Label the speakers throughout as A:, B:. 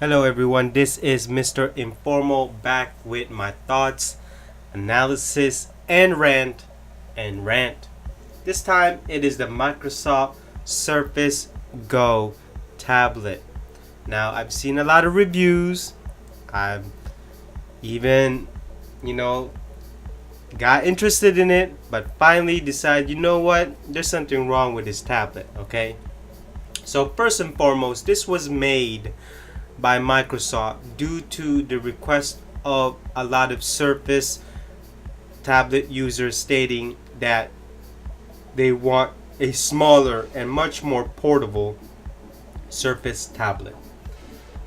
A: Hello everyone, this is Mr. Informal back with my thoughts, analysis, and rant. This time it is the Microsoft Surface Go tablet. Now I've seen a lot of reviews. I've even, you know, got interested in it, but finally decided, you know what, there's something wrong with this tablet, okay? So first and foremost, this was made by Microsoft due to the request of a lot of Surface tablet users stating that they want a smaller and much more portable Surface tablet.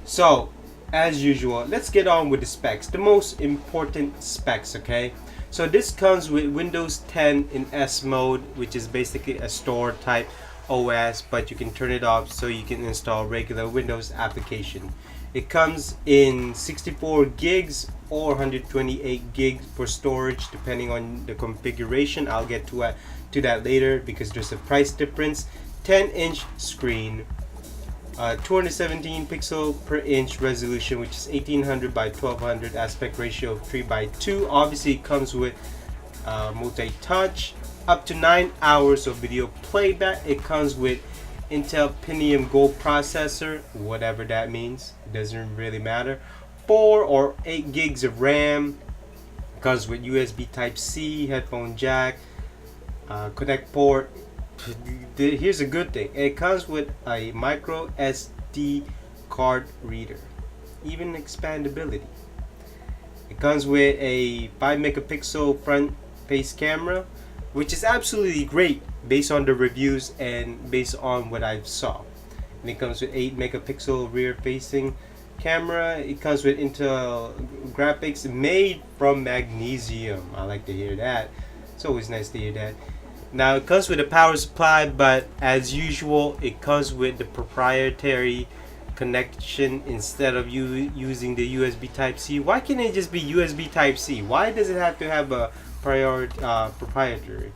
A: So, as usual, let's get on with the specs. The most important specs, okay? So this comes with Windows 10 in S mode, which is basically a store type OS, but you can turn it off so you can install regular Windows application. It comes in 64 gigs or 128 gigs for storage depending on the configuration. I'll get to that later because there's a price difference. 10-inch screen, 217 pixel per inch resolution, which is 1800 by 1200, aspect ratio of 3:2. Obviously it comes with multi-touch, up to 9 hours of video playback. It comes with Intel Pentium Gold processor, whatever that means, it doesn't really matter. 4 or 8 gigs of RAM. It comes with USB Type-C, headphone jack, connect port. Here's a good thing, it comes with a micro SD card reader, even expandability. It comes with a 5 megapixel front face camera, which is absolutely great based on the reviews and based on what I saw. And it comes with 8 megapixel rear facing camera. It comes with Intel graphics made from magnesium. I like to hear that. It's always nice to hear that. Now it comes with a power supply, but as usual it comes with the proprietary connection instead of you using the USB Type-C. Why can't it just be USB Type-C? Why does it have to have a proprietary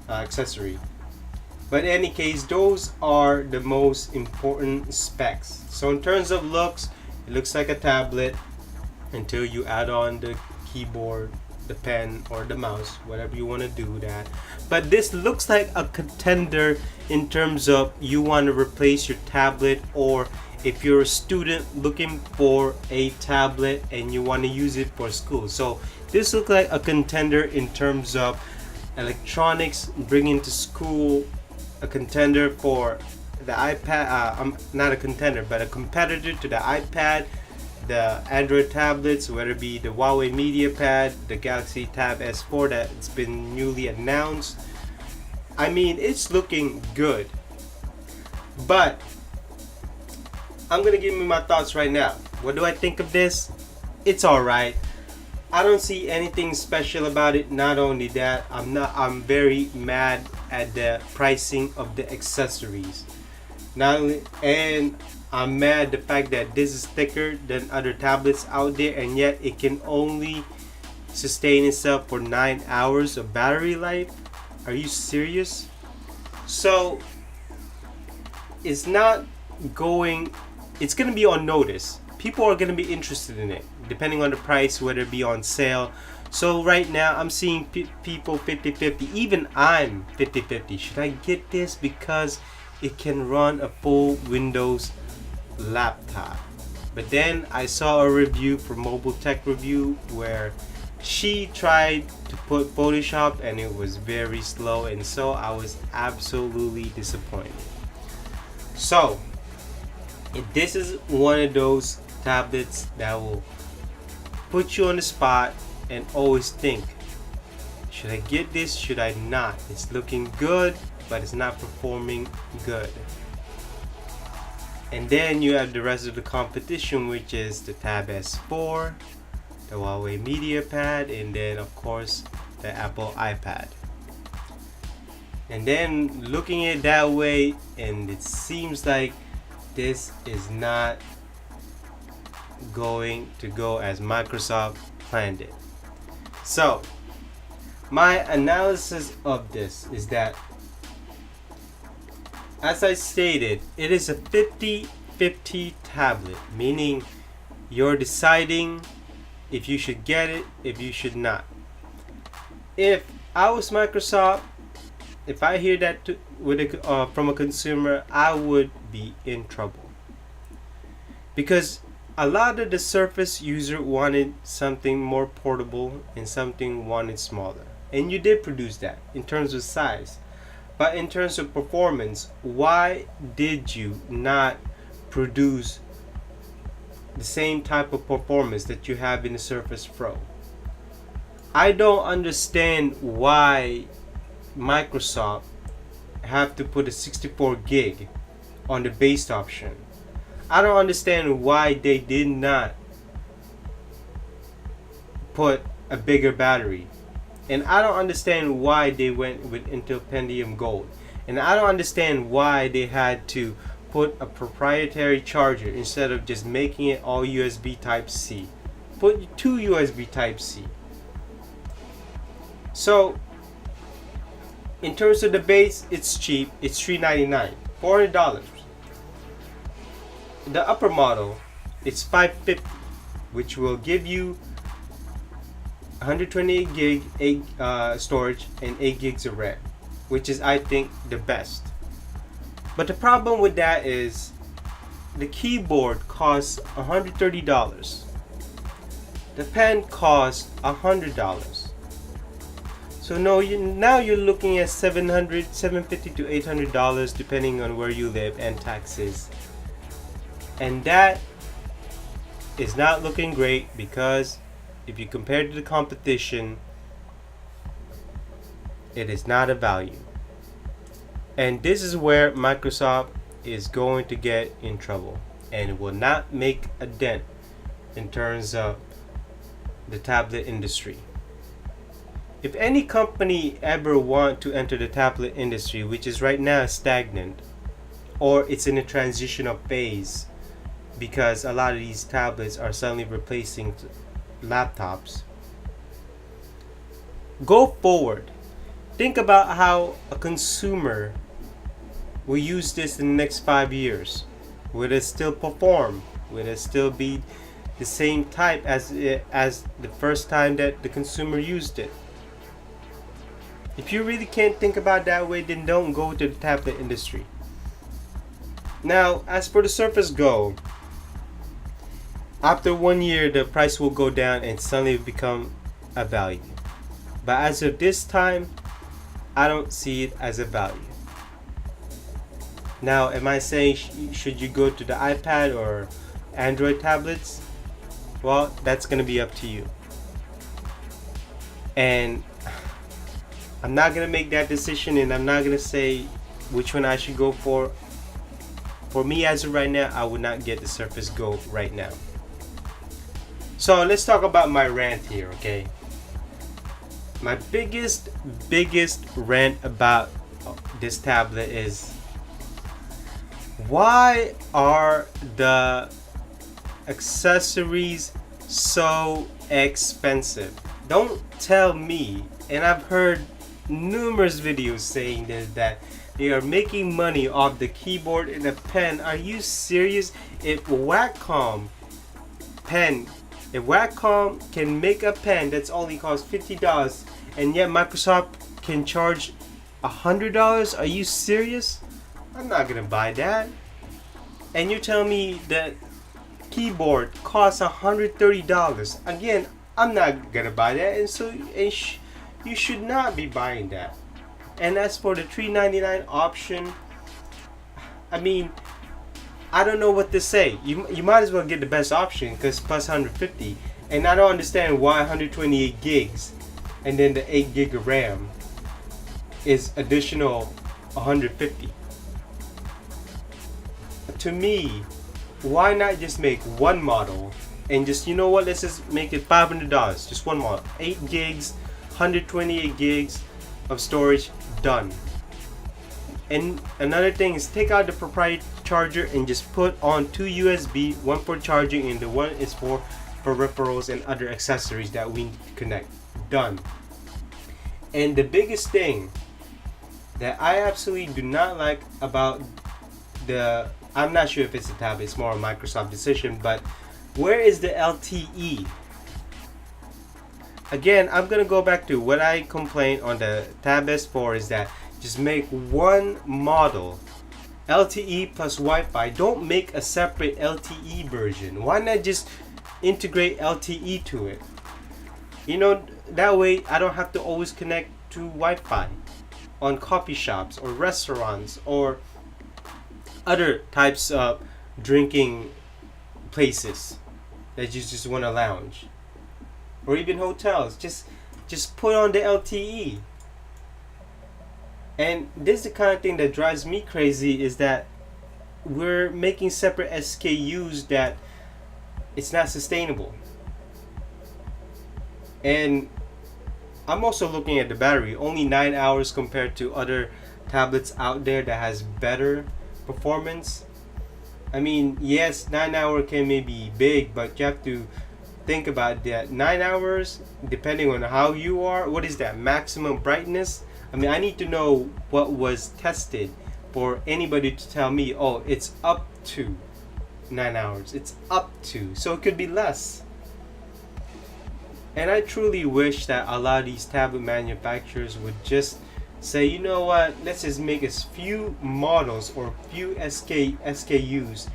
A: accessory? But in any case, those are the most important specs. So in terms of looks, it looks like a tablet until you add on the keyboard, the pen, or the mouse, whatever you want to do that. But this looks like a contender in terms of you want to replace your tablet, or if you're a student looking for a tablet and you want to use it for school. So this looks like a contender in terms of electronics bringing to school, a contender for the iPad. Not a contender, but a competitor to the iPad, the Android tablets, whether it be the Huawei MediaPad, the Galaxy Tab S4 that's been newly announced. I mean, it's looking good. But I'm gonna give you my thoughts right now. What do I think of this? It's alright. I don't see anything special about it. Not only that, I'm very mad at the pricing of the accessories. Not only, and I'm mad the fact that this is thicker than other tablets out there, and yet it can only sustain itself for 9 hours of battery life. Are you serious? So it's not going, it's gonna be on notice. People are gonna be interested in it depending on the price, whether it be on sale. So right now I'm seeing people 50-50. Even I'm 50-50. Should I get this because it can run a full Windows laptop? But then I saw a review from Mobile Tech Review where she tried to put Photoshop and it was very slow, and so I was absolutely disappointed. So this is one of those tablets that will put you on the spot and always think, should I get this, should I not? It's looking good, but it's not performing good. And then you have the rest of the competition, which is the Tab S4, the Huawei MediaPad, and then of course the Apple iPad. And then looking at it that way, and it seems like this is not going to go as Microsoft planned it. So my analysis of this is that, as I stated, it is a 50 50-50 tablet, meaning you're deciding if you should get it, if you should not. If I was Microsoft, if I hear that from a consumer, I would be in trouble. Because a lot of the Surface user wanted something more portable and something wanted smaller. And you did produce that in terms of size. But in terms of performance, why did you not produce the same type of performance that you have in the Surface Pro? I don't understand why Microsoft have to put a 64 gig on the base option. I don't understand why they did not put a bigger battery. And I don't understand why they went with Intel Pentium Gold. And I don't understand why they had to put a proprietary charger instead of just making it all USB Type-C. Put 2 USB Type-C. So, in terms of the base, it's cheap. It's $399, $400. The upper model, it's $550, which will give you 128 gig storage and 8 gigs of RAM, which is, I think, the best. But the problem with that is the keyboard costs $130. The pen costs $100. So now you're looking at $750 to $800 depending on where you live and taxes. And that is not looking great, because if you compare to the competition, it is not a value. And this is where Microsoft is going to get in trouble, and it will not make a dent in terms of the tablet industry. If any company ever want to enter the tablet industry, which is right now stagnant, or it's in a transitional phase, because a lot of these tablets are suddenly replacing laptops, go forward. Think about how a consumer will use this in the next 5 years. Will it still perform? Will it still be the same type as the first time that the consumer used it? If you really can't think about that way, then don't go to the tablet industry. Now, as for the Surface Go, after 1 year, the price will go down and suddenly become a value. But as of this time, I don't see it as a value. Now, am I saying should you go to the iPad or Android tablets? Well, that's going to be up to you. And I'm not going to make that decision, and I'm not going to say which one I should go for. For me, as of right now, I would not get the Surface Go right now. So let's talk about my rant here, okay? My biggest rant about this tablet is, why are the accessories so expensive? Don't tell me, and I've heard numerous videos saying that they are making money off the keyboard and the pen. Are you serious? If Wacom can make a pen that's only cost $50, and yet Microsoft can charge $100, are you serious? I'm not gonna buy that. And you're telling me that keyboard costs $130. Again, I'm not gonna buy that, and so you should not be buying that. And as for the $399 option, I mean, I don't know what to say. You might as well get the best option, because plus 150. And I don't understand why 128 gigs and then the 8 gig of RAM is additional 150. To me, why not just make one model and just, you know what, let's just make it $500, just one model, 8 gigs, 128 gigs of storage, done. And another thing is, take out the proprietary charger and just put on 2 USB, one for charging and the one is for peripherals and other accessories that we need to connect. Done. And the biggest thing that I absolutely do not like about the I'm not sure if it's a tablet, it's more a Microsoft decision, but where is the LTE? Again, I'm gonna go back to what I complained on the Tab S4 is that just make one model LTE plus Wi-Fi. Don't make a separate LTE version. Why not just integrate LTE to it? You know, that way I don't have to always connect to Wi-Fi on coffee shops or restaurants or other types of drinking places that you just want to lounge, or even hotels. Just put on the LTE. And this is the kind of thing that drives me crazy, is that we're making separate SKUs that it's not sustainable. And I'm also looking at the battery, only 9 hours compared to other tablets out there that has better performance. I mean, yes, 9 hour can maybe big, but you have to think about that 9 hours, depending on how you are, what is that maximum brightness? I mean, I need to know what was tested for anybody to tell me, oh, it's up to 9 hours. It's up to. So it could be less. And I truly wish that a lot of these tablet manufacturers would just say, you know what, let's just make a few models or few SKUs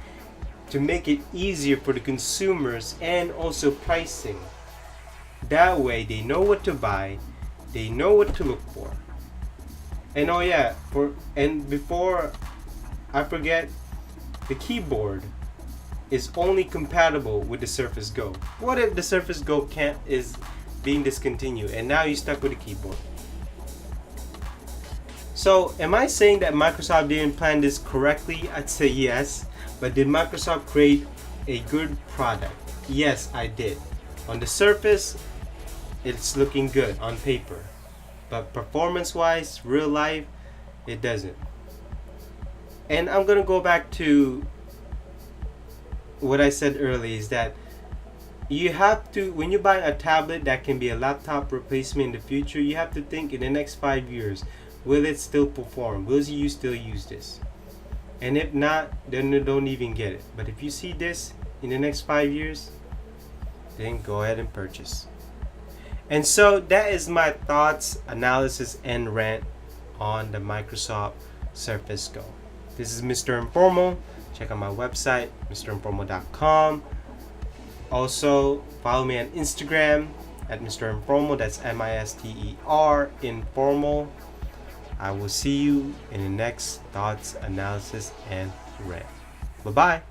A: to make it easier for the consumers, and also pricing. That way they know what to buy, they know what to look for. And oh yeah, before I forget, the keyboard is only compatible with the Surface Go. What if the Surface Go is being discontinued and now you're stuck with the keyboard? So am I saying that Microsoft didn't plan this correctly? I'd say yes. But did Microsoft create a good product? Yes, I did. On the surface, it's looking good on paper. But performance-wise, real life, it doesn't. And I'm gonna go back to what I said earlier, is that you have to, when you buy a tablet that can be a laptop replacement in the future, you have to think in the next 5 years, will it still perform? Will you still use this? And if not, then don't even get it. But if you see this in the next 5 years, then go ahead and purchase. And so that is my thoughts, analysis, and rant on the Microsoft Surface Go. This is Mr. Informal. Check out my website, mrinformal.com. Also, follow me on Instagram at Mr. Informal. That's MISTER Informal. I will see you in the next thoughts, analysis, and rant. Bye-bye.